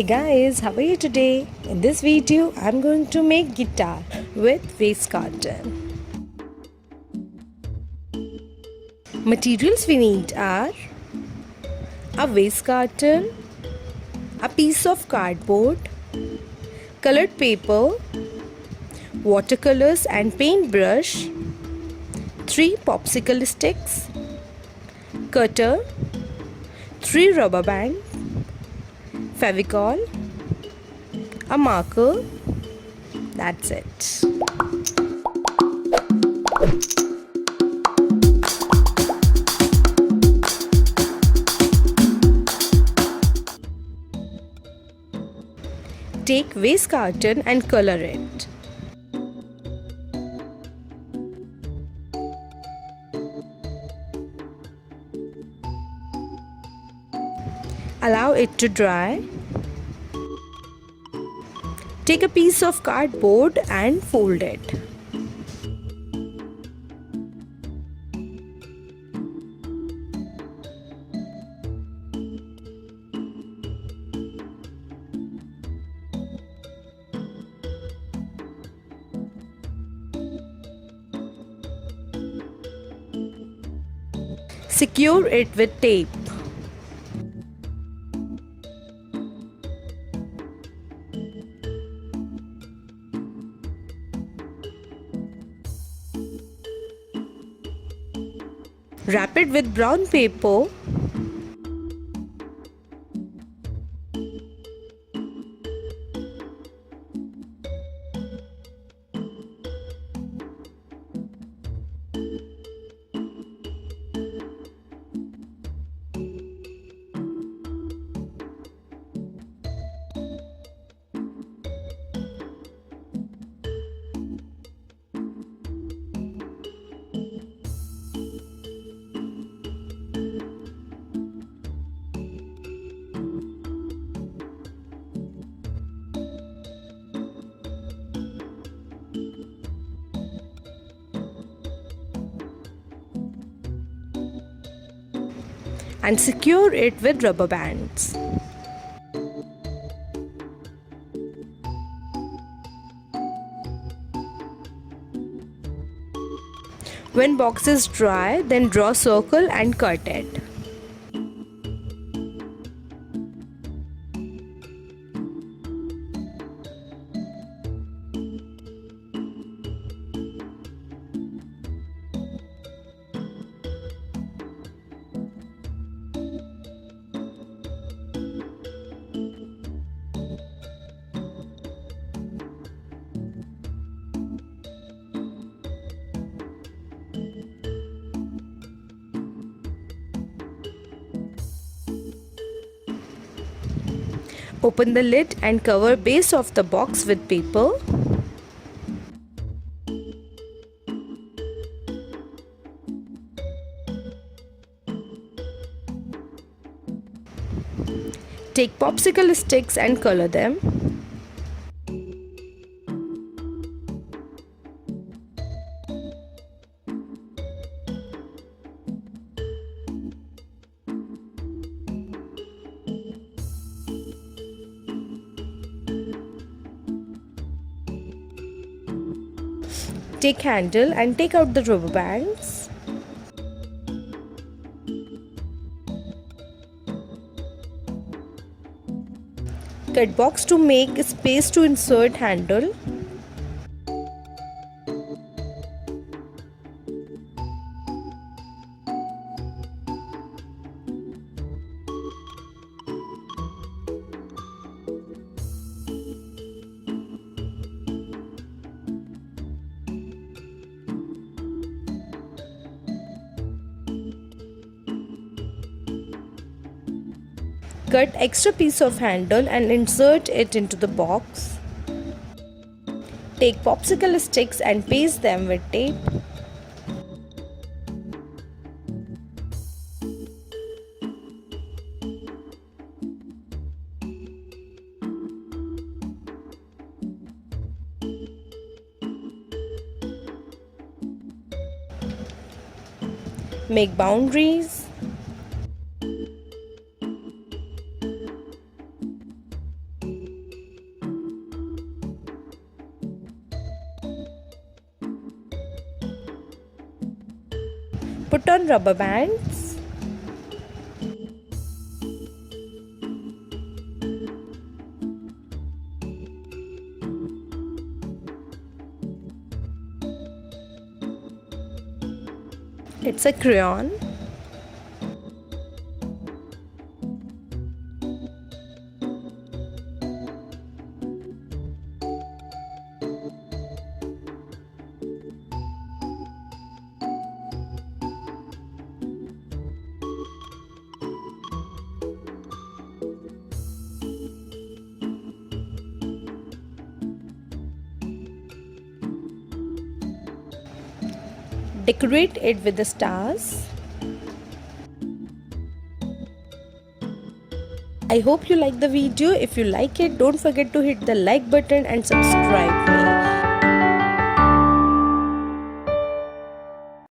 Hey guys, how are you today? In this video, I'm going to make guitar with waste carton. Materials we need are a waste carton, a piece of cardboard, colored paper, watercolors and paintbrush, 3 popsicle sticks, cutter, 3 rubber band, Fevicol, a marker. That's it. Take waste carton and color it. Allow it to dry. Take a piece of cardboard and fold it. Secure it with tape. Wrap it with brown paper. And secure it with rubber bands. When box is dry, then draw a circle and cut it. Open the lid and cover base of the box with paper. Take popsicle sticks and color them. Take handle and take out the rubber bands. Cut box to make space to insert handle. Cut extra piece of handle and insert it into the box. Take popsicle sticks and paste them with tape. Make boundaries. Put on rubber bands. It's a crayon. Decorate it with the stars. I hope you like the video. If you like it, don't forget to hit the like button and subscribe.